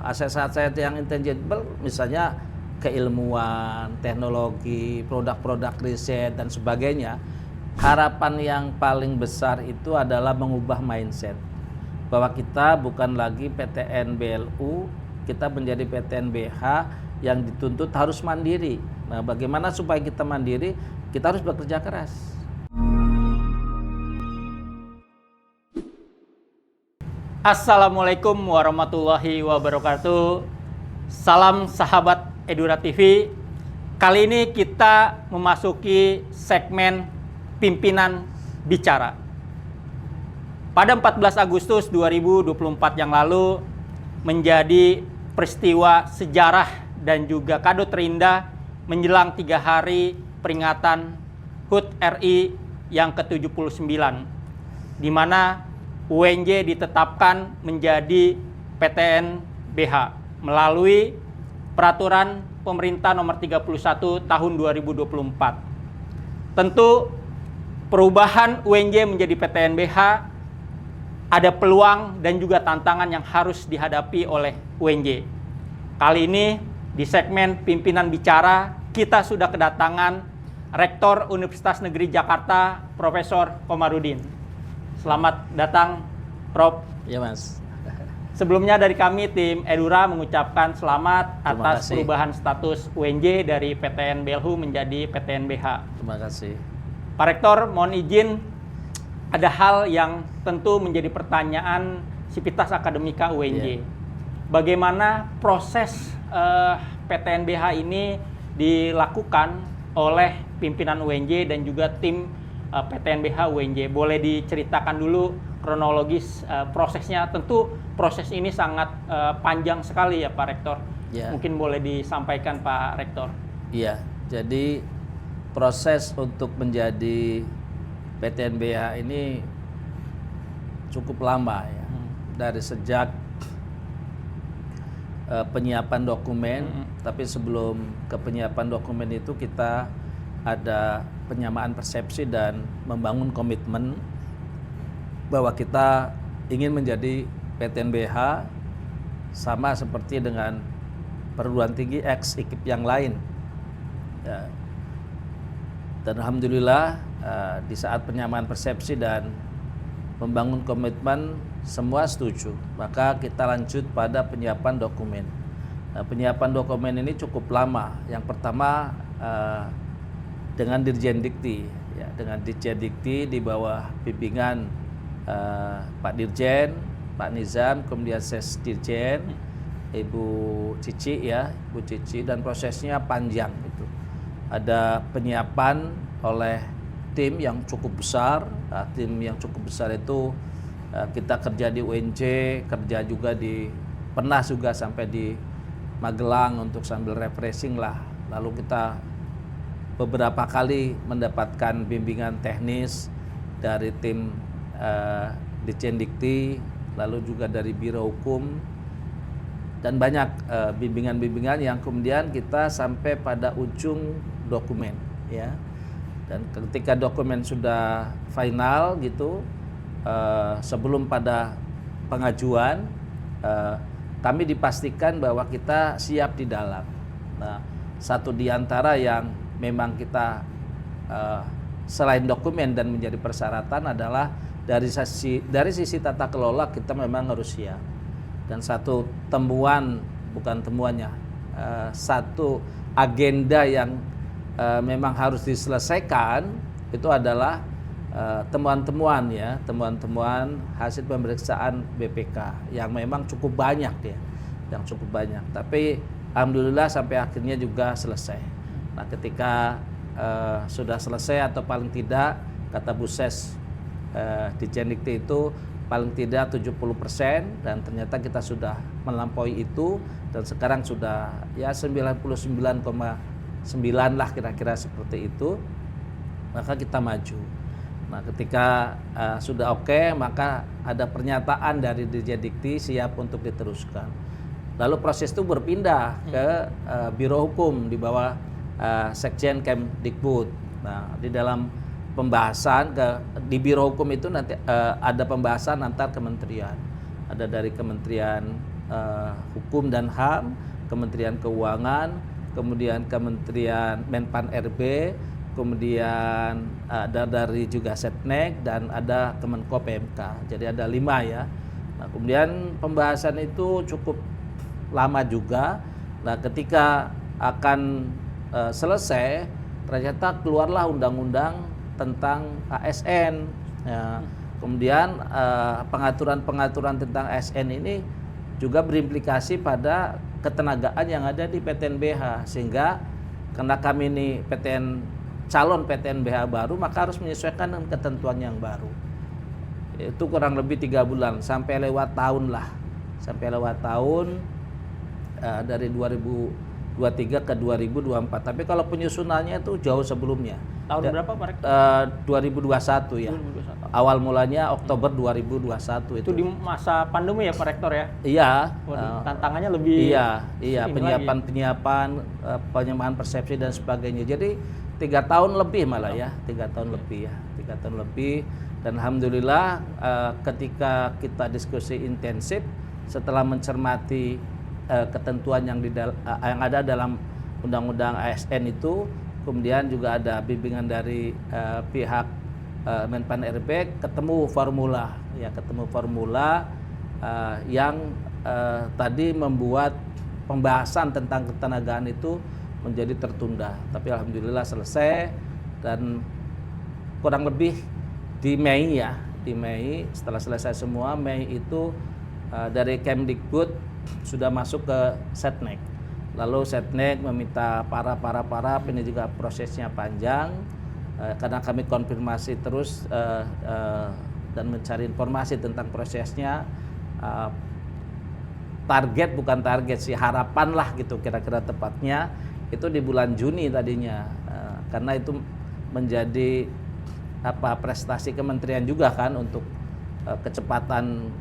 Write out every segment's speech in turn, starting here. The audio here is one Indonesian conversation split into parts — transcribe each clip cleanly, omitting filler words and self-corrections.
aset-aset yang intangible, misalnya keilmuan, teknologi, produk-produk riset dan sebagainya. Harapan yang paling besar itu adalah mengubah mindset bahwa kita bukan lagi PTN BLU, kita menjadi PTN BH yang dituntut harus mandiri. Nah, bagaimana supaya kita mandiri? Kita harus bekerja keras. Assalamualaikum warahmatullahi wabarakatuh. Salam sahabat Edura TV. Kali ini kita memasuki segmen pimpinan bicara. Pada 14 Agustus 2024 yang lalu menjadi peristiwa sejarah dan juga kado terindah menjelang 3 hari peringatan HUT RI yang ke-79, di mana UNJ ditetapkan menjadi PTN BH melalui Peraturan Pemerintah Nomor 31 Tahun 2024. Tentu perubahan UNJ menjadi PTN BH ada peluang dan juga tantangan yang harus dihadapi oleh UNJ. Kali ini di segmen pimpinan bicara kita sudah kedatangan Rektor Universitas Negeri Jakarta, Profesor Komarudin. Selamat datang, Prof. Ya, Mas. Sebelumnya dari kami tim Edura mengucapkan selamat atas kasih. perubahan status UNJ dari PTN BLHU menjadi PTN BH. Terima kasih. Pak Rektor, mohon izin, ada hal yang tentu menjadi pertanyaan Sivitas Akademika UNJ. Bagaimana proses PTN BH ini dilakukan oleh pimpinan UNJ dan juga tim PTN BH UNJ? Boleh diceritakan dulu kronologis prosesnya. Tentu proses ini sangat panjang sekali ya Pak Rektor. Ya. Mungkin boleh disampaikan Pak Rektor. Iya, jadi proses untuk menjadi PTN BH ini cukup lama ya. Dari sejak penyiapan dokumen, tapi sebelum ke penyiapan dokumen itu kita ada penyamaan persepsi dan membangun komitmen bahwa kita ingin menjadi PTN BH sama seperti dengan perguruan tinggi X ekip yang lain. Ya. Dan alhamdulillah di saat penyamaan persepsi dan membangun komitmen semua setuju. Maka kita lanjut pada penyiapan dokumen. Nah, penyiapan dokumen ini cukup lama. Yang pertama dengan Dirjen Dikti, ya, dengan Dirjen Dikti di bawah bimbingan Pak Dirjen, Pak Nizam, kemudian Ses Dirjen, Ibu Cici ya, Ibu Cici, dan prosesnya panjang itu. Ada penyiapan oleh tim yang cukup besar. Nah, tim yang cukup besar itu kita kerja di UNJ, kerja juga pernah juga sampai di Magelang untuk sambil refreshing lah. Lalu kita beberapa kali mendapatkan bimbingan teknis dari tim Dirjen Dikti, lalu juga dari Biro Hukum, dan banyak bimbingan-bimbingan yang kemudian kita sampai pada ujung dokumen ya. Dan ketika dokumen sudah final gitu, sebelum pada pengajuan kami dipastikan bahwa kita siap di dalam. Nah, satu di antara yang memang kita selain dokumen dan menjadi persyaratan adalah dari sisi tata kelola kita memang harus siap. Dan satu temuan, bukan temuannya, satu agenda yang memang harus diselesaikan itu adalah temuan-temuan ya, temuan-temuan hasil pemeriksaan BPK yang memang cukup banyak ya, yang cukup banyak. Tapi alhamdulillah sampai akhirnya juga selesai. Nah, ketika sudah selesai atau paling tidak kata Bu Ses Dirjen Dikti itu paling tidak 70%, dan ternyata kita sudah melampaui itu dan sekarang sudah ya 99,9 lah kira-kira seperti itu, maka kita maju. Nah, ketika sudah oke, maka ada pernyataan dari Dirjen Dikti siap untuk diteruskan. Lalu proses itu berpindah ke Biro Hukum di bawah Sekjen Kemdikbud. Nah, di dalam pembahasan di Biro Hukum itu nanti ada pembahasan antar kementerian. Ada dari Kementerian Hukum dan HAM, Kementerian Keuangan, kemudian Kementerian Menpan RB, kemudian ada dari juga Setnek dan ada Kemenko PMK. Jadi ada 5 ya. Nah, kemudian pembahasan itu cukup lama juga. Nah, ketika akan selesai, ternyata keluarlah undang-undang tentang ASN. Ya. Kemudian pengaturan-pengaturan tentang ASN ini juga berimplikasi pada ketenagaan yang ada di PTNBH, sehingga karena kami ini calon PTNBH baru, maka harus menyesuaikan dengan ketentuan yang baru. Itu kurang lebih 3 bulan sampai lewat tahun lah, dari 2023 ke 2024. Tapi kalau penyusunannya itu jauh sebelumnya. Tahun berapa Pak Rektor? 2021 ya. 2021. Awal mulanya Oktober 2021 Itu di masa pandemi ya Pak Rektor ya? Iya. Waduh, tantangannya lebih. Iya, penyiapan, penyamaan persepsi dan sebagainya. Jadi 3 tahun lebih malah ya, 3 tahun lebih ya, 3 tahun lebih. Dan alhamdulillah ketika kita diskusi intensif, setelah mencermati ketentuan yang ada dalam undang-undang ASN itu, kemudian juga ada bimbingan dari pihak Menpan RB, ketemu formula yang tadi membuat pembahasan tentang ketenagaan itu menjadi tertunda. Tapi alhamdulillah selesai, dan kurang lebih di Mei setelah selesai semua, Mei itu dari Kemdikbud sudah masuk ke Setnek. Lalu Setnek meminta para ini juga prosesnya panjang, karena kami konfirmasi terus dan mencari informasi tentang prosesnya. Bukan target sih, harapan lah gitu kira-kira tepatnya itu di bulan Juni tadinya, karena itu menjadi prestasi kementerian juga kan untuk kecepatan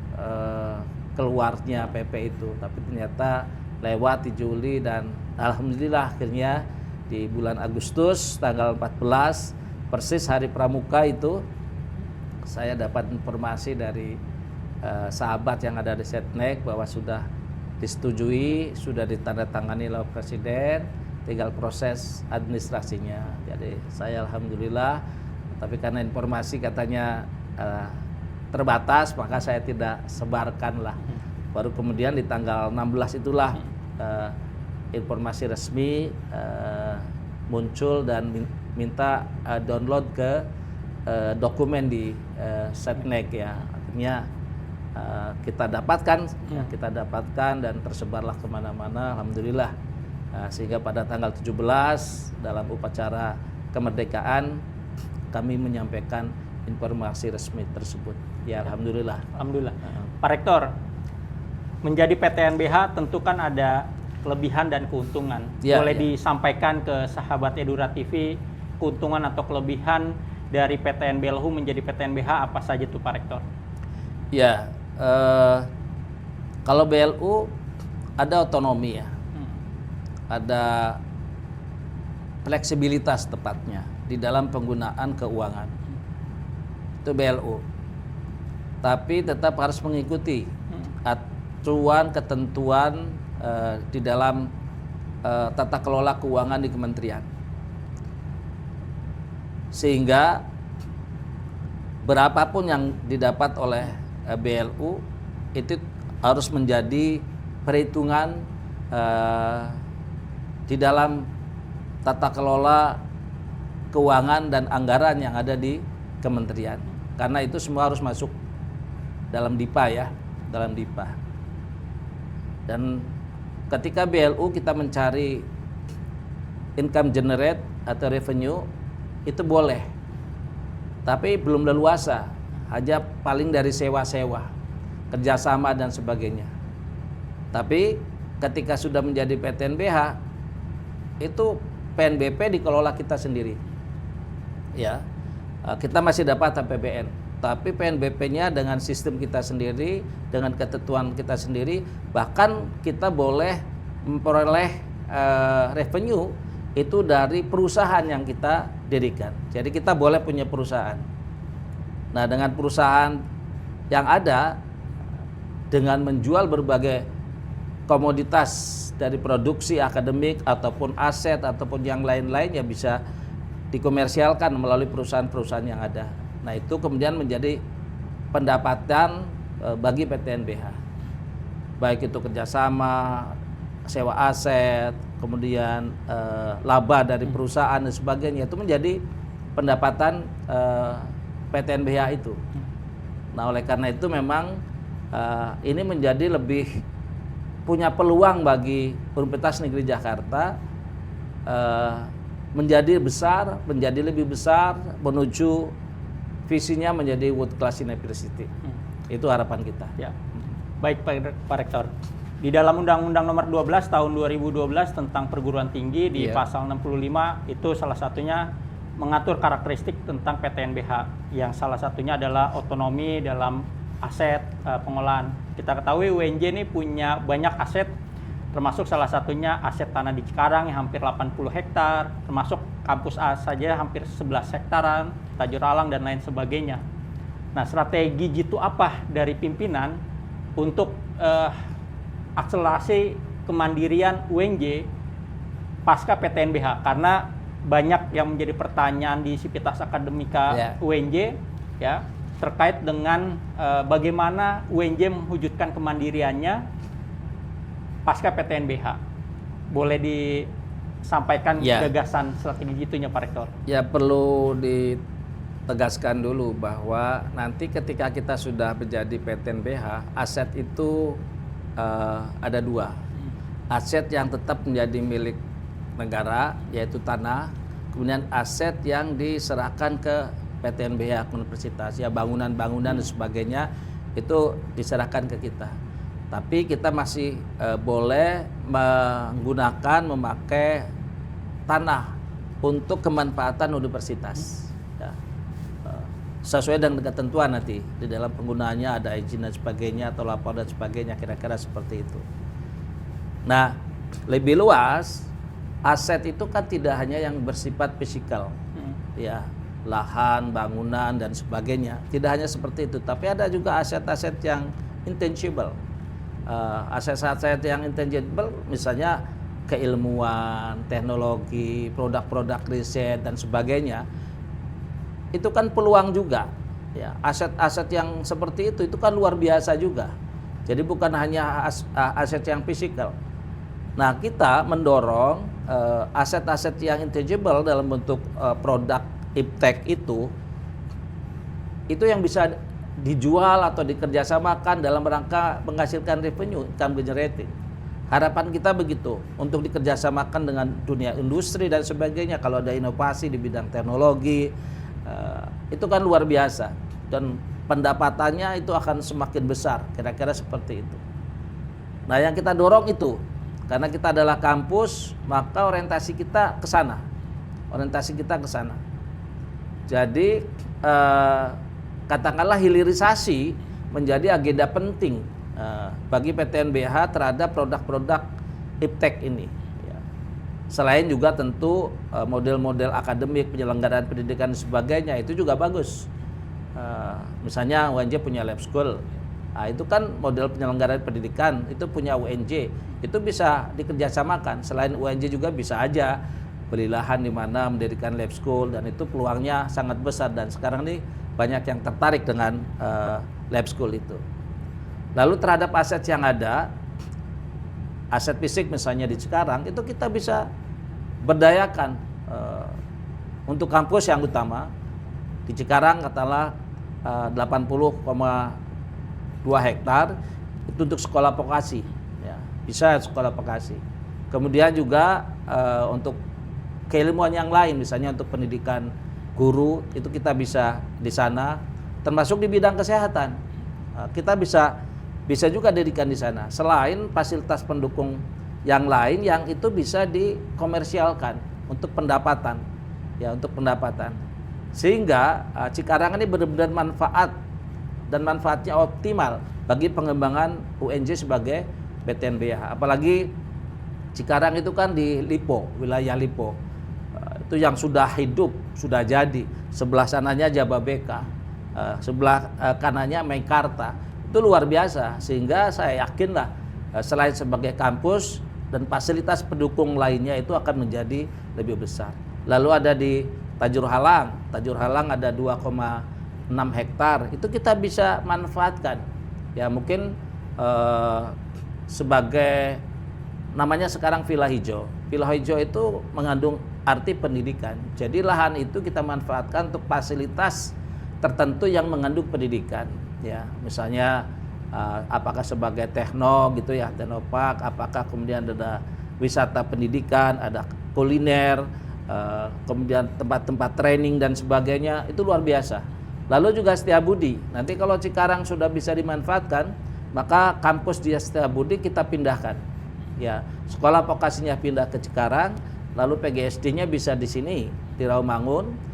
keluarnya PP itu. Tapi ternyata lewat di Juli, dan alhamdulillah akhirnya di bulan Agustus tanggal 14 persis hari Pramuka itu saya dapat informasi dari sahabat yang ada di Setnek bahwa sudah disetujui, sudah ditandatangani oleh Presiden, tinggal proses administrasinya. Jadi saya alhamdulillah, tapi karena informasi katanya terbatas, maka saya tidak sebarkan lah. Baru kemudian di tanggal 16 itulah informasi resmi muncul dan minta download ke dokumen di Setnek ya. Akhirnya kita dapatkan dan tersebarlah kemana-mana, alhamdulillah. Sehingga pada tanggal 17 dalam upacara kemerdekaan kami menyampaikan informasi resmi tersebut. Ya alhamdulillah. Alhamdulillah. Pak Rektor, menjadi PTNBH tentu kan ada kelebihan dan keuntungan. Boleh disampaikan ke sahabat Edura TV keuntungan atau kelebihan dari PTN BLHU menjadi PTNBH apa saja tuh Pak Rektor? Ya, kalau BLU ada otonomi ya, ada fleksibilitas tepatnya di dalam penggunaan keuangan. Itu BLU. Tapi tetap harus mengikuti aturan ketentuan di dalam tata kelola keuangan di kementerian. Sehingga berapapun yang didapat oleh BLU itu harus menjadi perhitungan di dalam tata kelola keuangan dan anggaran yang ada di kementerian. Karena itu semua harus masuk dalam DIPA ya, dalam DIPA. Dan ketika BLU kita mencari income generate atau revenue itu boleh, tapi belum leluasa, hanya paling dari sewa-sewa, kerjasama dan sebagainya. Tapi ketika sudah menjadi PTNBH, itu PNBP dikelola kita sendiri. Ya, kita masih dapat APBN, tapi PNBP-nya dengan sistem kita sendiri, dengan ketentuan kita sendiri, bahkan kita boleh memperoleh revenue itu dari perusahaan yang kita dirikan. Jadi kita boleh punya perusahaan. Nah, dengan perusahaan yang ada, dengan menjual berbagai komoditas dari produksi akademik ataupun aset ataupun yang lain-lain ya bisa dikomersialkan melalui perusahaan-perusahaan yang ada. Nah itu kemudian menjadi pendapatan bagi PTNBH. Baik itu kerjasama, sewa aset, kemudian laba dari perusahaan dan sebagainya, itu menjadi pendapatan PTNBH itu. Nah oleh karena itu memang ini menjadi lebih punya peluang bagi Universitas Negeri Jakarta menjadi besar, menjadi lebih besar, menuju visinya menjadi world class university. Itu harapan kita. Ya. Baik Pak Rektor. Di dalam Undang-Undang Nomor 12 Tahun 2012 tentang perguruan tinggi di pasal 65 itu salah satunya mengatur karakteristik tentang PTNBH yang salah satunya adalah otonomi dalam aset pengolahan. Kita ketahui UNJ ini punya banyak aset, termasuk salah satunya aset tanah di Cikarang yang hampir 80 hektar, termasuk kampus A saja hampir 11 hektaran, Tajur Alang dan lain sebagainya. Nah, strategi jitu apa dari pimpinan untuk akselerasi kemandirian UNJ pasca PTNBH? Karena banyak yang menjadi pertanyaan di Sivitas Akademika UNJ ya terkait dengan bagaimana UNJ mewujudkan kemandiriannya pasca PTNBH. Boleh disampaikan gagasan strategi jitunya Pak Rektor? Ya perlu ditegaskan dulu bahwa nanti ketika kita sudah menjadi PTNBH, aset itu ada dua. Aset yang tetap menjadi milik negara, yaitu tanah. Kemudian aset yang diserahkan ke PTNBH universitas, ya bangunan-bangunan dan sebagainya itu diserahkan ke kita. Tapi kita masih boleh memakai tanah untuk kemanfaatan universitas. Ya. Sesuai dengan ketentuan nanti di dalam penggunaannya ada izin dan sebagainya atau lapor dan sebagainya, kira-kira seperti itu. Nah, lebih luas aset itu kan tidak hanya yang bersifat fisikal, ya lahan, bangunan dan sebagainya. Tidak hanya seperti itu, tapi ada juga aset-aset yang intangible. Aset-aset yang intangible misalnya keilmuan, teknologi, produk-produk riset dan sebagainya. Itu kan peluang juga. Ya, aset-aset yang seperti itu kan luar biasa juga. Jadi bukan hanya aset yang fisikal. Nah, kita mendorong aset-aset yang intangible dalam bentuk produk iptek itu yang bisa dijual atau dikerjasamakan dalam rangka menghasilkan revenue, income generating. Harapan kita begitu, untuk dikerjasamakan dengan dunia industri dan sebagainya. Kalau ada inovasi di bidang teknologi, itu kan luar biasa. Dan pendapatannya itu akan semakin besar, kira-kira seperti itu. Nah yang kita dorong itu, karena kita adalah kampus, maka orientasi kita ke sana. Jadi katakanlah hilirisasi menjadi agenda penting bagi PTNBH terhadap produk-produk iptek ini. Ya. Selain juga tentu model-model akademik, penyelenggaraan pendidikan dan sebagainya itu juga bagus. Misalnya UNJ punya lab school, nah, itu kan model penyelenggaraan pendidikan itu punya UNJ, itu bisa dikerjasamakan. Selain UNJ juga bisa aja beli lahan di mana mendirikan lab school, dan itu peluangnya sangat besar, dan sekarang ini banyak yang tertarik dengan lab school itu. Lalu terhadap aset yang ada, aset fisik misalnya di Cikarang, itu kita bisa berdayakan untuk kampus yang utama di Cikarang katakanlah 80,2 hektar itu untuk sekolah vokasi, ya, bisa sekolah vokasi. Kemudian juga untuk keilmuan yang lain, misalnya untuk pendidikan guru, itu kita bisa di sana, termasuk di bidang kesehatan. Kita bisa juga dirikan di sana. Selain fasilitas pendukung yang lain yang itu bisa dikomersialkan untuk pendapatan, ya untuk pendapatan. Sehingga Cikarang ini benar-benar manfaatnya optimal bagi pengembangan UNJ sebagai PTNBH. Apalagi Cikarang itu kan di Lipo, wilayah Lipo. Itu yang sudah hidup, sudah jadi. Sebelah sananya Jababeka, sebelah kanannya Meikarta. Itu luar biasa, sehingga saya yakinlah selain sebagai kampus dan fasilitas pendukung lainnya itu akan menjadi lebih besar. Lalu ada di Tajur Halang ada 2,6 hektar, itu kita bisa manfaatkan. Ya mungkin sebagai namanya sekarang villa hijau. Villa hijau itu mengandung arti pendidikan. Jadi lahan itu kita manfaatkan untuk fasilitas tertentu yang mengandung pendidikan. Ya, misalnya apakah sebagai tekno gitu ya, teknopark, apakah kemudian ada wisata pendidikan, ada kuliner, kemudian tempat-tempat training dan sebagainya, itu luar biasa. Lalu juga Setiabudi. Nanti kalau Cikarang sudah bisa dimanfaatkan, maka kampus di Setiabudi kita pindahkan. Ya, sekolah vokasinya pindah ke Cikarang, lalu PGSD-nya bisa di sini di Rawamangun.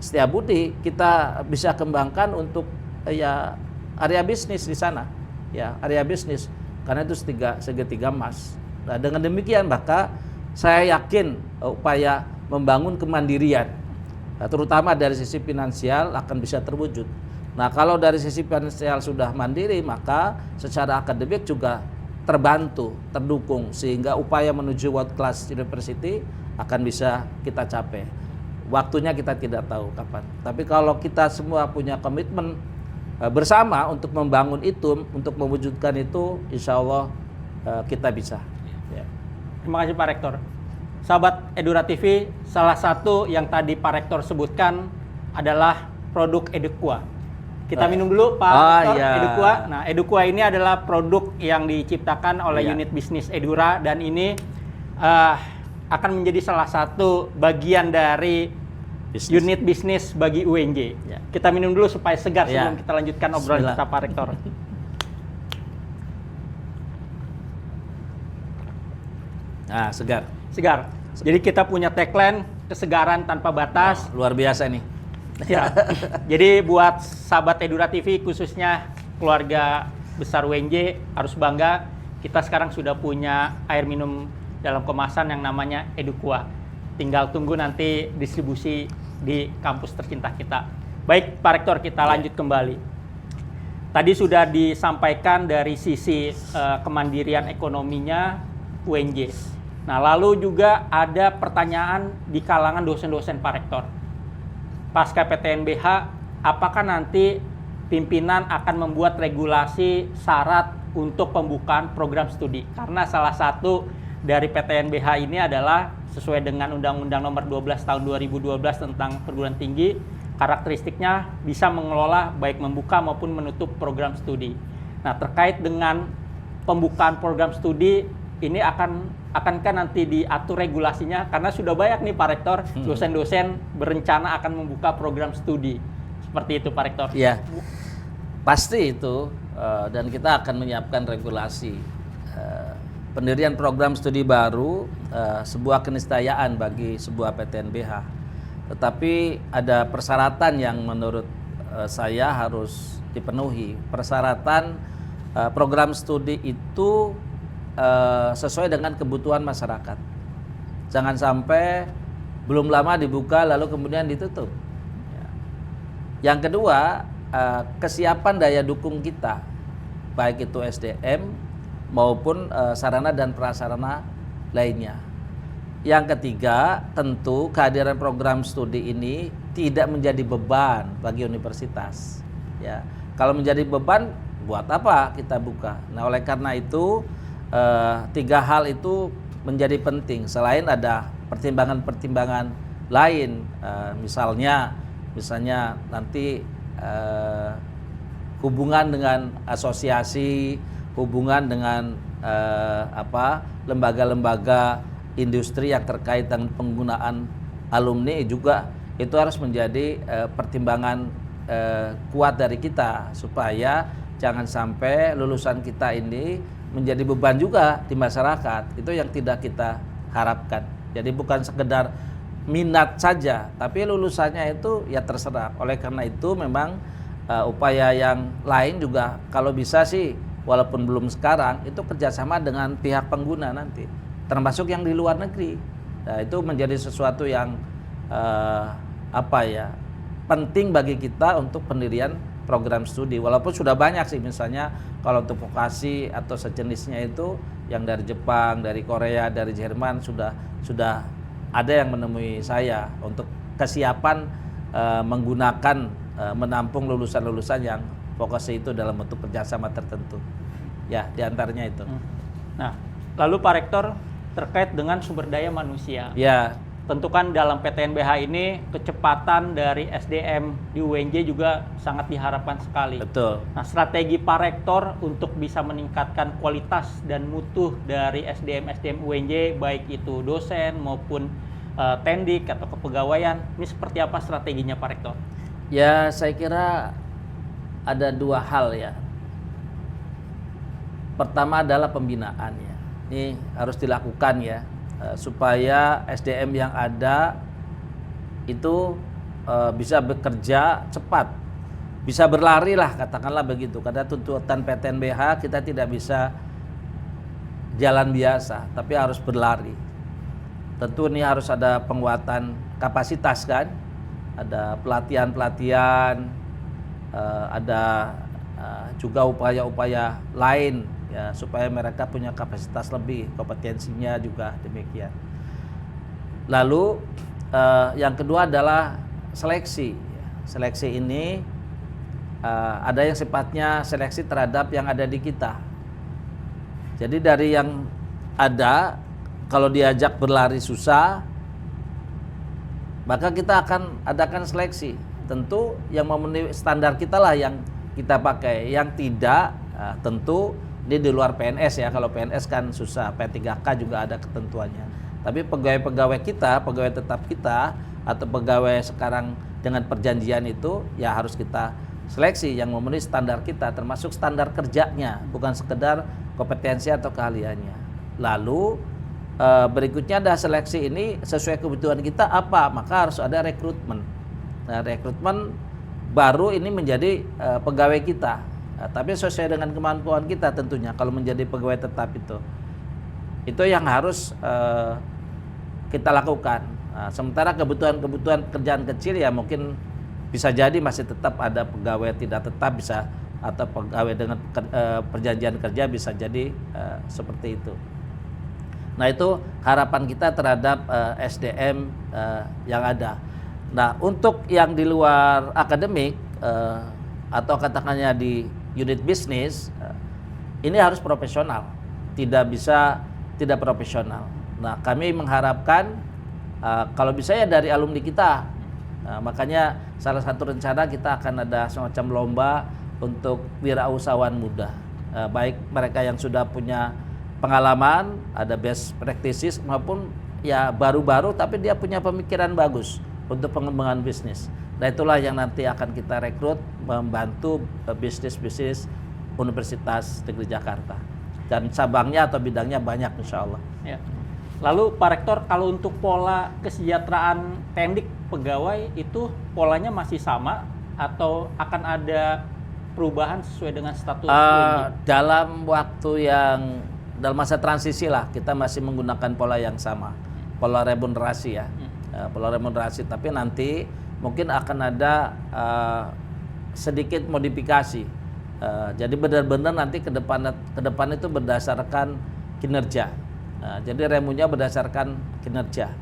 Setiabudi kita bisa kembangkan untuk ya area bisnis di sana. Ya, area bisnis karena itu segitiga emas. Nah, dengan demikian maka saya yakin upaya membangun kemandirian, terutama dari sisi finansial akan bisa terwujud. Nah, kalau dari sisi finansial sudah mandiri, maka secara akademik juga terbantu, terdukung, sehingga upaya menuju world class university akan bisa kita capai. Waktunya kita tidak tahu kapan. Tapi kalau kita semua punya komitmen bersama untuk membangun itu, untuk mewujudkan itu, insya Allah kita bisa. Ya. Terima kasih Pak Rektor. Sahabat Edura TV, salah satu yang tadi Pak Rektor sebutkan adalah produk Edukua. Kita minum dulu Pak Rektor, iya. Edukua. Nah, Edukua ini adalah produk yang diciptakan oleh unit bisnis Edura, dan ini akan menjadi salah satu bagian dari unit bisnis bagi UNJ. Ya. Kita minum dulu supaya segar sebelum kita lanjutkan obrolan kita Pak Rektor. Nah, segar. Segar. Jadi kita punya tagline kesegaran tanpa batas. Luar biasa nih. Ya. Jadi buat sahabat Edura TV, khususnya keluarga besar UNJ, harus bangga. Kita sekarang sudah punya air minum dalam kemasan yang namanya Edukua. Tinggal tunggu nanti distribusi di kampus tercinta kita. Baik Pak Rektor, kita lanjut kembali. Tadi sudah disampaikan dari sisi kemandirian ekonominya UNJ. Nah, lalu juga ada pertanyaan di kalangan dosen-dosen Pak Rektor. Pasca PTNBH, apakah nanti pimpinan akan membuat regulasi syarat untuk pembukaan program studi? Karena salah satu dari PTNBH ini adalah sesuai dengan Undang-Undang Nomor 12 Tahun 2012 tentang perguruan tinggi, karakteristiknya bisa mengelola baik membuka maupun menutup program studi. Nah, terkait dengan pembukaan program studi ini akankah nanti diatur regulasinya? Karena sudah banyak nih Pak Rektor, dosen-dosen berencana akan membuka program studi. Seperti itu Pak Rektor. Iya, pasti itu, dan kita akan menyiapkan regulasi. Pendirian program studi baru sebuah keniscayaan bagi sebuah PTNBH. Tetapi ada persyaratan yang menurut saya harus dipenuhi. Persyaratan program studi itu sesuai dengan kebutuhan masyarakat. Jangan sampai belum lama dibuka lalu kemudian ditutup. Yang kedua, kesiapan daya dukung kita, baik itu SDM maupun sarana dan prasarana lainnya. Yang ketiga, tentu kehadiran program studi ini tidak menjadi beban bagi universitas. Ya, kalau menjadi beban, buat apa kita buka? Nah, oleh karena itu, tiga hal itu menjadi penting. Selain ada pertimbangan-pertimbangan lain, misalnya nanti hubungan dengan asosiasi, hubungan dengan lembaga-lembaga industri yang terkait dengan penggunaan alumni juga itu harus menjadi pertimbangan kuat dari kita, supaya jangan sampai lulusan kita ini menjadi beban juga di masyarakat. Itu yang tidak kita harapkan. Jadi bukan sekedar minat saja, tapi lulusannya itu ya terserap. Oleh karena itu memang upaya yang lain juga kalau bisa sih, walaupun belum sekarang, itu kerjasama dengan pihak pengguna nanti, termasuk yang di luar negeri. Nah, itu menjadi sesuatu yang penting bagi kita untuk pendirian program studi. Walaupun sudah banyak sih, misalnya kalau untuk vokasi atau sejenisnya itu yang dari Jepang, dari Korea, dari Jerman sudah ada yang menemui saya untuk kesiapan menggunakan menampung lulusan-lulusan yang vokasi itu dalam bentuk kerjasama tertentu. Ya, diantaranya itu. Nah, lalu Pak Rektor terkait dengan sumber daya manusia. Ya. Tentu kan dalam PTNBH ini kecepatan dari SDM di UNJ juga sangat diharapkan sekali. Betul. Nah, strategi Pak Rektor untuk bisa meningkatkan kualitas dan mutu dari SDM UNJ, baik itu dosen maupun tendik atau kepegawaian, ini seperti apa strateginya Pak Rektor? Ya, saya kira ada dua hal ya. Pertama adalah pembinaan ya. Ini harus dilakukan ya. Supaya SDM yang ada itu bisa bekerja cepat, bisa berlari lah, katakanlah begitu. Karena tuntutan PTNBH kita tidak bisa jalan biasa, tapi harus berlari. Tentu ini harus ada penguatan kapasitas kan, ada pelatihan-pelatihan, ada juga upaya-upaya lain ya, supaya mereka punya kapasitas lebih, kompetensinya juga demikian. Lalu yang kedua adalah seleksi. Seleksi ini ada yang sifatnya seleksi terhadap yang ada di kita. Jadi dari yang ada, kalau diajak berlari susah, maka kita akan adakan seleksi. Tentu yang memenuhi standar kita lah yang kita pakai. Yang tidak, tentu ini di luar PNS ya. Kalau PNS kan susah, P3K juga ada ketentuannya. Tapi pegawai-pegawai kita, pegawai tetap kita, atau pegawai sekarang dengan perjanjian itu, ya harus kita seleksi yang memenuhi standar kita, termasuk standar kerjanya, bukan sekedar kompetensi atau keahliannya. Lalu berikutnya ada seleksi ini sesuai kebutuhan kita apa, maka harus ada rekrutmen. Nah, rekrutmen baru ini menjadi pegawai kita. Nah, tapi sesuai dengan kemampuan kita tentunya kalau menjadi pegawai tetap itu yang harus kita lakukan. Nah, sementara kebutuhan pekerjaan kecil ya mungkin bisa jadi masih tetap ada pegawai tidak tetap bisa, atau pegawai dengan perjanjian kerja bisa jadi seperti itu. Nah, itu harapan kita terhadap SDM yang ada. Nah, untuk yang di luar akademik atau katakannya di unit bisnis, ini harus profesional, tidak bisa tidak profesional. Nah, kami mengharapkan kalau bisa ya dari alumni kita. Nah, makanya salah satu rencana kita akan ada semacam lomba untuk wirausahawan muda, baik mereka yang sudah punya pengalaman, ada best practices, maupun ya baru-baru tapi dia punya pemikiran bagus untuk pengembangan bisnis. Nah, itulah yang nanti akan kita rekrut membantu bisnis-bisnis Universitas Negeri Jakarta. Dan cabangnya atau bidangnya banyak insya Allah. Ya. Lalu Pak Rektor, kalau untuk pola kesejahteraan tendik pegawai itu polanya masih sama atau akan ada perubahan sesuai dengan status dalam masa transisi lah, kita masih menggunakan pola yang sama, pola remunerasi ya. Pola remunerasi, tapi nanti mungkin akan ada sedikit modifikasi. Jadi benar-benar nanti ke depan itu berdasarkan kinerja. Jadi remunya berdasarkan kinerja.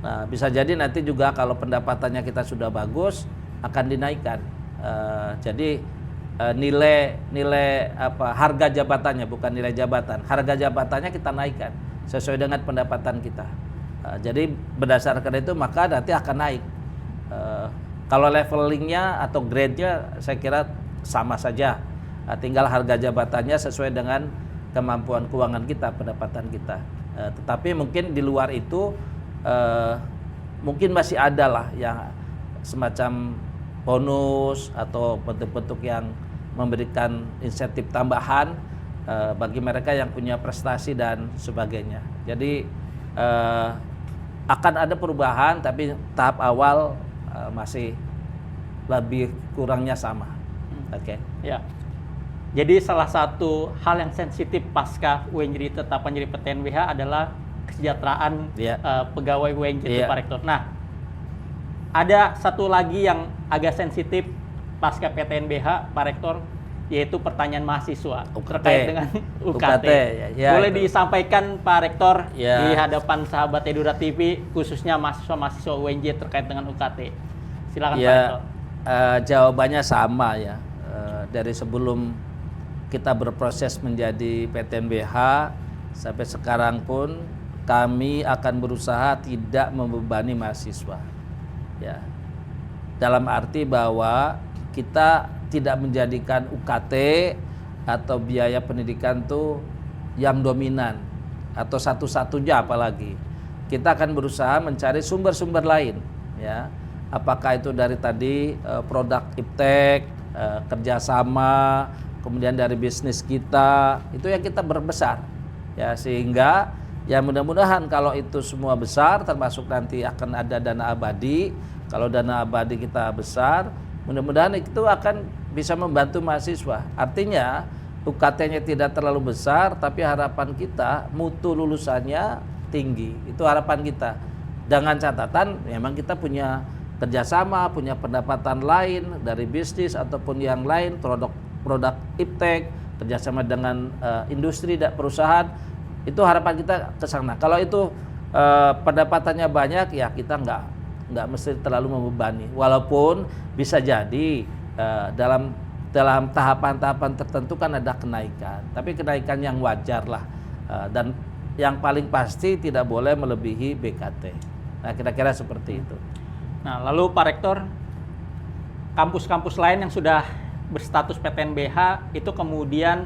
Nah, bisa jadi nanti juga kalau pendapatannya kita sudah bagus akan dinaikkan. Jadi nilai harga jabatannya, bukan nilai jabatan. Harga jabatannya kita naikkan sesuai dengan pendapatan kita. Jadi berdasarkan itu maka nanti akan naik. Kalau levelingnya atau grade-nya saya kira sama saja. Tinggal harga jabatannya sesuai dengan kemampuan keuangan kita, pendapatan kita. Tetapi mungkin di luar itu mungkin masih ada lah yang semacam bonus atau bentuk-bentuk yang memberikan insentif tambahan bagi mereka yang punya prestasi dan sebagainya. Jadi akan ada perubahan, tapi tahap awal masih lebih kurangnya sama. Oke. Ya. Jadi salah satu hal yang sensitif pasca UNJ ditetapkan jadi PTNBH adalah kesejahteraan pegawai UNJ itu Pak Rektor. Nah, ada satu lagi yang agak sensitif pasca PTNBH, Pak Rektor, yaitu pertanyaan mahasiswa UKT. terkait dengan UKT. UKT, ya, Boleh itu. disampaikan Pak Rektor Ya. di hadapan sahabat Edura TV, khususnya mahasiswa-mahasiswa UNJ terkait dengan UKT. Silakan Pak Rektor. Jawabannya sama ya. Dari sebelum kita berproses menjadi PTNBH sampai sekarang pun kami akan berusaha tidak membebani mahasiswa. Ya. Dalam arti bahwa kita tidak menjadikan UKT atau biaya pendidikan itu yang dominan atau satu-satunya, apalagi kita akan berusaha mencari sumber-sumber lain, ya. Apakah itu dari tadi produk iptek, kerjasama, kemudian dari bisnis kita, itu yang kita berbesar, ya, sehingga ya mudah-mudahan kalau itu semua besar, termasuk nanti akan ada dana abadi. Kalau dana abadi kita besar, mudah-mudahan itu akan bisa membantu mahasiswa. Artinya UKT-nya tidak terlalu besar, tapi harapan kita mutu lulusannya tinggi. Itu harapan kita. Dengan catatan memang kita punya kerjasama, punya pendapatan lain dari bisnis ataupun yang lain, produk iptek, kerjasama dengan industri dan perusahaan. Itu harapan kita ke sana. Kalau itu pendapatannya banyak, ya kita nggak mesti terlalu membebani. Walaupun bisa jadi dalam tahapan-tahapan tertentu kan ada kenaikan, tapi kenaikan yang wajar lah, dan yang paling pasti tidak boleh melebihi BKT. Nah, kira-kira seperti itu. Nah, lalu Pak Rektor, kampus-kampus lain yang sudah berstatus PTNBH itu kemudian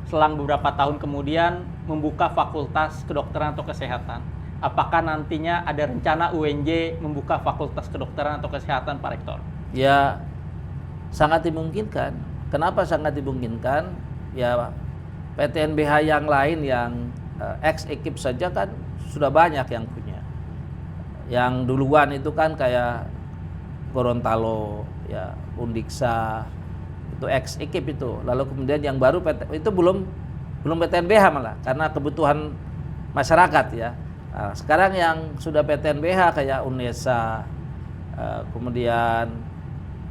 selang beberapa tahun kemudian membuka fakultas kedokteran atau kesehatan. Apakah nantinya ada rencana UNJ membuka fakultas kedokteran atau kesehatan, Pak Rektor? Ya, sangat dimungkinkan. Kenapa sangat dimungkinkan? Ya, PTNBH yang lain yang ex-ekip saja kan sudah banyak yang punya. Yang duluan itu kan kayak Gorontalo, ya, Undiksa, itu ex-ekip itu. Lalu kemudian yang baru itu belum PTNBH malah, karena kebutuhan masyarakat, ya. Nah, sekarang yang sudah PTNBH kayak UNESA, kemudian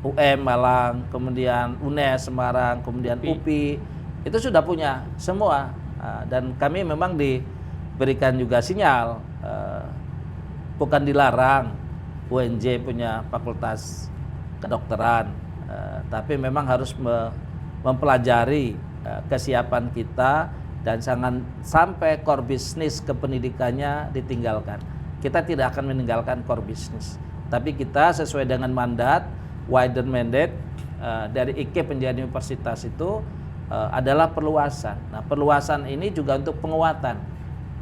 UM Malang, kemudian UNES Semarang, kemudian UPI, itu sudah punya semua. Dan kami memang diberikan juga sinyal, bukan dilarang UNJ punya fakultas kedokteran, tapi memang harus mempelajari kesiapan kita dan jangan sampai core bisnis kependidikannya ditinggalkan. Kita tidak akan meninggalkan core bisnis, tapi kita sesuai dengan mandat, wider mandate dari IKIP menjadi universitas itu adalah perluasan. Nah, perluasan ini juga untuk penguatan.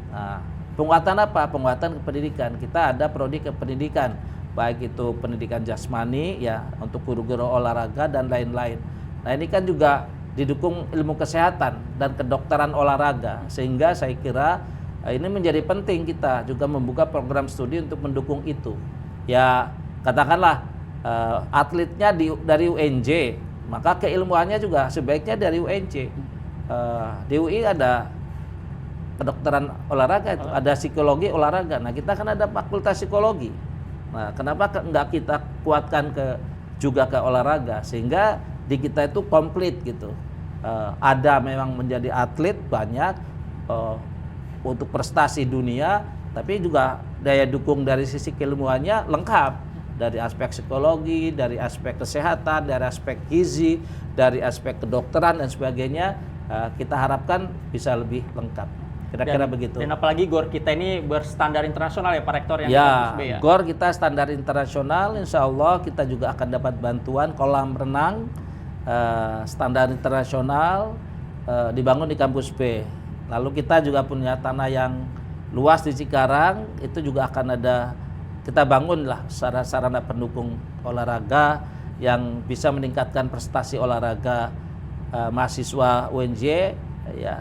Nah, penguatan apa? Penguatan kependidikan. Kita ada prodi kependidikan, baik itu pendidikan jasmani, ya, untuk guru-guru olahraga dan lain-lain. Nah, ini kan juga didukung ilmu kesehatan dan kedokteran olahraga, sehingga saya kira ini menjadi penting kita juga membuka program studi untuk mendukung itu. Ya, katakanlah atletnya dari UNJ, maka keilmuannya juga sebaiknya dari UNJ. Di UI ada kedokteran olahraga, itu ada psikologi olahraga. Nah, kita kan ada fakultas psikologi. Nah, kenapa enggak kita kuatkan juga ke olahraga, sehingga di kita itu komplit gitu. Ada memang menjadi atlet banyak untuk prestasi dunia, tapi juga daya dukung dari sisi keilmuannya lengkap, dari aspek psikologi, dari aspek kesehatan, dari aspek gizi, dari aspek kedokteran dan sebagainya. Kita harapkan bisa lebih lengkap. Kira-kira begitu. Dan apalagi GOR kita ini berstandar internasional, ya Pak Rektor, yang ya, kampus B, ya. GOR kita standar internasional. Insya Allah kita juga akan dapat bantuan kolam renang standar internasional dibangun di kampus B. Lalu kita juga punya tanah yang luas di Cikarang, itu juga akan ada, kita bangun lah sarana pendukung olahraga yang bisa meningkatkan prestasi olahraga mahasiswa UNJ, ya,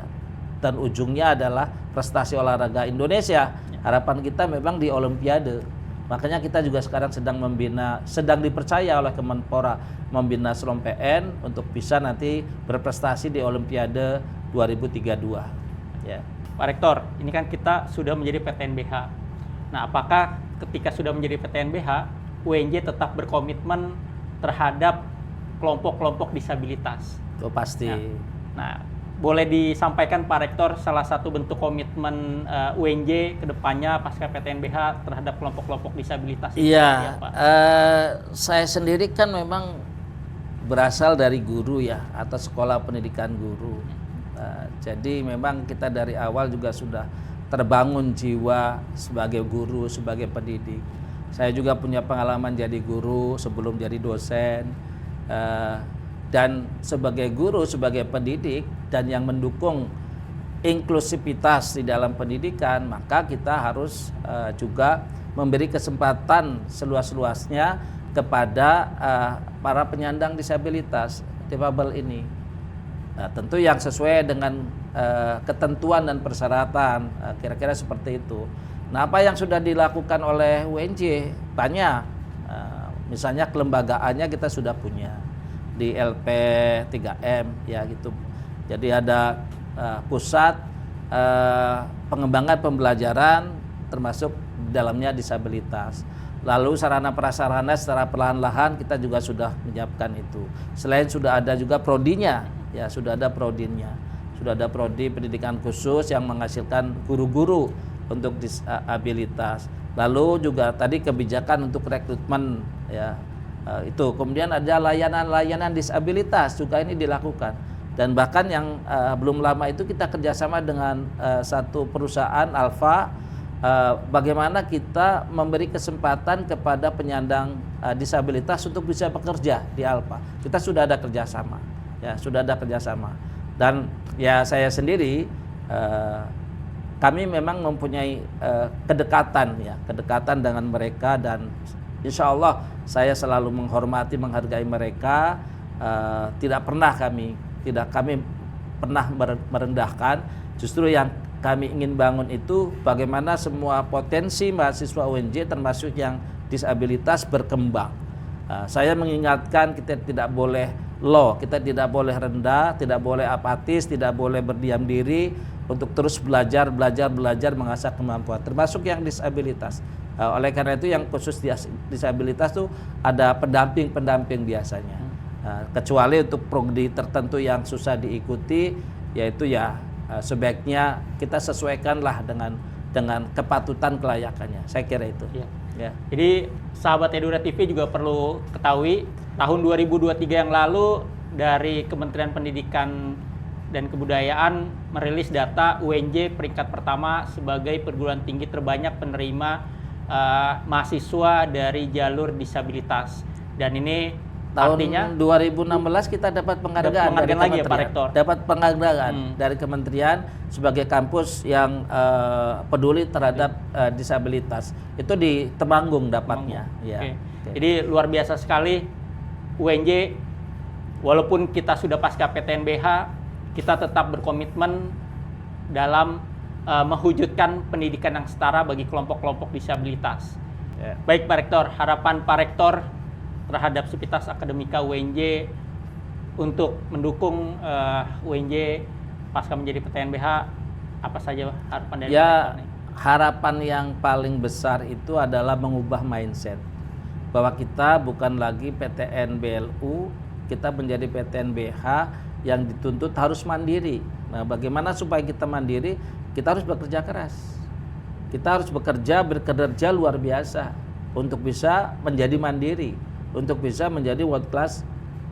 dan ujungnya adalah prestasi olahraga Indonesia. Harapan kita memang di Olimpiade. Makanya kita juga sekarang sedang dipercaya oleh Kemenpora membina SLOM PN untuk bisa nanti berprestasi di Olimpiade 2032. Ya. Pak Rektor, ini kan kita sudah menjadi PTNBH. Nah, apakah ketika sudah menjadi PTNBH, UNJ tetap berkomitmen terhadap kelompok-kelompok disabilitas. Oh, pasti. Nah, boleh disampaikan Pak Rektor salah satu bentuk komitmen UNJ ke depannya pasca PTNBH terhadap kelompok-kelompok disabilitas? Iya, saya sendiri kan memang berasal dari guru ya, atau sekolah pendidikan guru. Jadi memang kita dari awal juga sudah terbangun jiwa sebagai guru, sebagai pendidik. Saya juga punya pengalaman jadi guru sebelum jadi dosen. Dan sebagai guru, sebagai pendidik, dan yang mendukung inklusivitas di dalam pendidikan, maka kita harus juga memberi kesempatan seluas-luasnya kepada para penyandang disabilitas, difabel ini. Nah, tentu yang sesuai dengan ketentuan dan persyaratan, kira-kira seperti itu. Nah, apa yang sudah dilakukan oleh UNJ banyak, misalnya kelembagaannya kita sudah punya di LP 3M ya gitu. Jadi ada pusat pengembangan pembelajaran termasuk dalamnya disabilitas. Lalu sarana prasarana secara perlahan-lahan kita juga sudah menyiapkan itu. Selain sudah ada juga prodinya, ya sudah ada prodinya. Sudah ada prodi pendidikan khusus yang menghasilkan guru-guru untuk disabilitas. Lalu juga tadi kebijakan untuk rekrutmen ya. Itu kemudian ada layanan-layanan disabilitas juga ini dilakukan, dan bahkan yang belum lama itu kita kerjasama dengan satu perusahaan Alfa, bagaimana kita memberi kesempatan kepada penyandang disabilitas untuk bisa bekerja di Alfa. Kita sudah ada kerjasama, ya sudah ada kerjasama, dan ya saya sendiri kami memang mempunyai kedekatan dengan mereka, dan insya Allah saya selalu menghormati, menghargai mereka. Tidak pernah kami merendahkan. Justru yang kami ingin bangun itu bagaimana semua potensi mahasiswa UNJ termasuk yang disabilitas berkembang. Saya mengingatkan kita tidak boleh low, kita tidak boleh rendah, tidak boleh apatis, tidak boleh berdiam diri, untuk terus belajar mengasah kemampuan, termasuk yang disabilitas. Oleh karena itu yang khusus disabilitas tuh ada pendamping biasanya. Kecuali untuk prodi tertentu yang susah diikuti, yaitu ya sebaiknya kita sesuaikanlah dengan kepatutan kelayakannya. Saya kira itu. Ya. Jadi sahabat Edura TV juga perlu ketahui tahun 2023 yang lalu dari Kementerian Pendidikan dan Kebudayaan merilis data UNJ peringkat pertama sebagai perguruan tinggi terbanyak penerima mahasiswa dari jalur disabilitas, dan ini tahun artinya 2016 kita dapat penghargaan dari lagi ya Pak Rektor. Dapat penghargaan dari kementerian sebagai kampus yang peduli terhadap disabilitas. Itu di Temanggung dapatnya. Ya. Okay. Jadi luar biasa sekali UNJ, walaupun kita sudah pasca PTNBH, kita tetap berkomitmen dalam mewujudkan pendidikan yang setara bagi kelompok-kelompok disabilitas. Baik Pak Rektor, harapan Pak Rektor terhadap Sivitas Akademika UNJ untuk mendukung UNJ pasca menjadi PTNBH, apa saja harapan dari Pak Rektor nih? Harapan yang paling besar itu adalah mengubah mindset bahwa kita bukan lagi PTN BLU, kita menjadi PTNBH yang dituntut harus mandiri. Nah, bagaimana supaya kita mandiri? Kita harus bekerja keras. Kita harus bekerja luar biasa untuk bisa menjadi mandiri, untuk bisa menjadi world class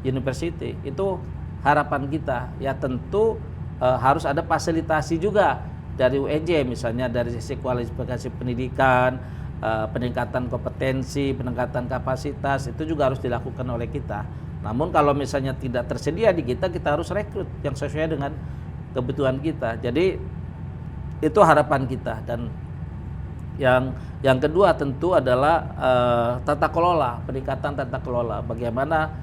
university. Itu harapan kita. Ya tentu harus ada fasilitasi juga dari UNJ, misalnya dari sisi kualifikasi pendidikan, peningkatan kompetensi, peningkatan kapasitas, itu juga harus dilakukan oleh kita. Namun kalau misalnya tidak tersedia di kita harus rekrut yang sesuai dengan kebutuhan kita. Jadi itu harapan kita. Dan yang kedua tentu adalah tata kelola, peningkatan tata kelola. Bagaimana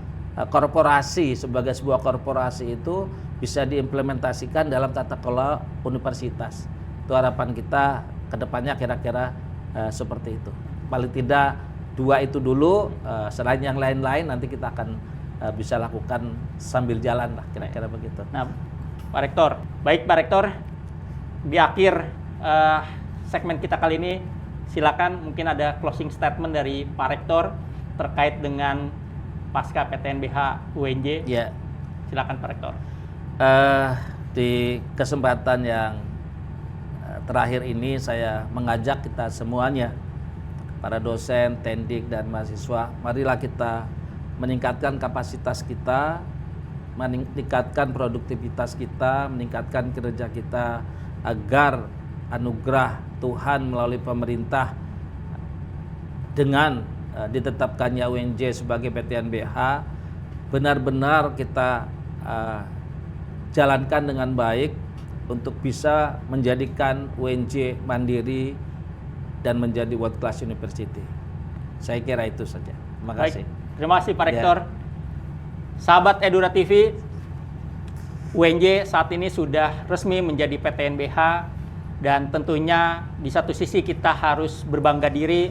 korporasi sebagai sebuah korporasi itu bisa diimplementasikan dalam tata kelola universitas. Itu harapan kita ke depannya, kira-kira seperti itu. Paling tidak dua itu dulu, selain yang lain-lain nanti kita akan bisa lakukan sambil jalan lah, kira-kira begitu. Nah, Pak Rektor, baik Pak Rektor, di akhir segmen kita kali ini silakan mungkin ada closing statement dari Pak Rektor terkait dengan pasca PTNBH UNJ? Ya, Silakan Pak Rektor. di kesempatan yang terakhir ini saya mengajak kita semuanya, para dosen, tendik, dan mahasiswa, marilah kita meningkatkan kapasitas kita, meningkatkan produktivitas kita, meningkatkan kinerja kita, agar anugerah Tuhan melalui pemerintah dengan ditetapkannya UNJ sebagai PTNBH benar-benar kita jalankan dengan baik untuk bisa menjadikan UNJ mandiri dan menjadi world class university. Saya kira itu saja. Terima kasih. Terima kasih Pak Rektor. Sahabat Edura TV, UNJ saat ini sudah resmi menjadi PTNBH, dan tentunya di satu sisi kita harus berbangga diri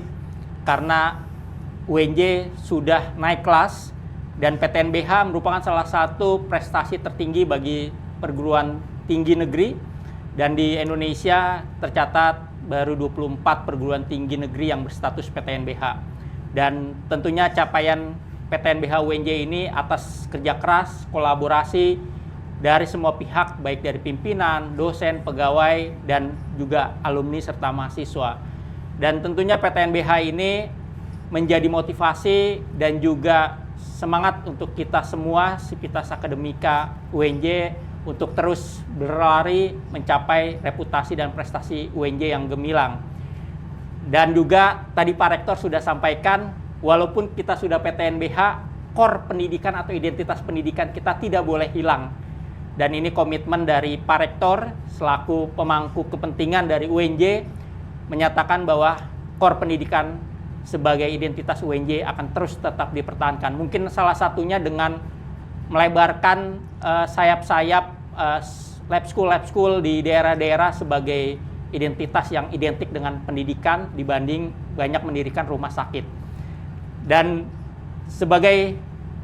karena UNJ sudah naik kelas, dan PTNBH merupakan salah satu prestasi tertinggi bagi perguruan tinggi negeri, dan di Indonesia tercatat baru 24 perguruan tinggi negeri yang berstatus PTNBH. Dan tentunya capaian PTNBH UNJ ini atas kerja keras, kolaborasi dari semua pihak, baik dari pimpinan, dosen, pegawai, dan juga alumni serta mahasiswa. Dan tentunya PTNBH ini menjadi motivasi dan juga semangat untuk kita semua, Sivitas Akademika UNJ, untuk terus berlari mencapai reputasi dan prestasi UNJ yang gemilang. Dan juga tadi Pak Rektor sudah sampaikan, walaupun kita sudah PTNBH, core pendidikan atau identitas pendidikan kita tidak boleh hilang. Dan ini komitmen dari Pak Rektor selaku pemangku kepentingan dari UNJ, menyatakan bahwa core pendidikan sebagai identitas UNJ akan terus tetap dipertahankan. Mungkin salah satunya dengan melebarkan sayap-sayap lab school di daerah-daerah sebagai identitas yang identik dengan pendidikan dibanding banyak mendirikan rumah sakit. Dan sebagai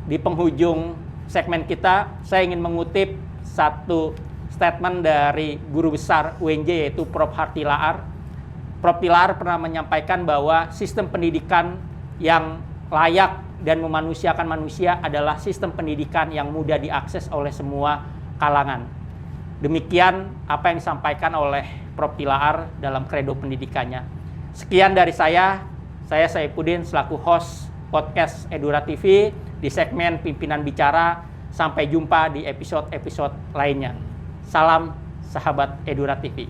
di penghujung segmen kita, saya ingin mengutip satu statement dari guru besar UNJ, yaitu Prof. Hartilaar. Prof. Tilaar pernah menyampaikan bahwa sistem pendidikan yang layak dan memanusiakan manusia adalah sistem pendidikan yang mudah diakses oleh semua kalangan. Demikian apa yang disampaikan oleh Prof. Tilaar dalam kredo pendidikannya. Sekian dari saya Saifuddin selaku host podcast Edura TV di segmen Pimpinan Bicara. Sampai jumpa di episode-episode lainnya. Salam sahabat Edura TV.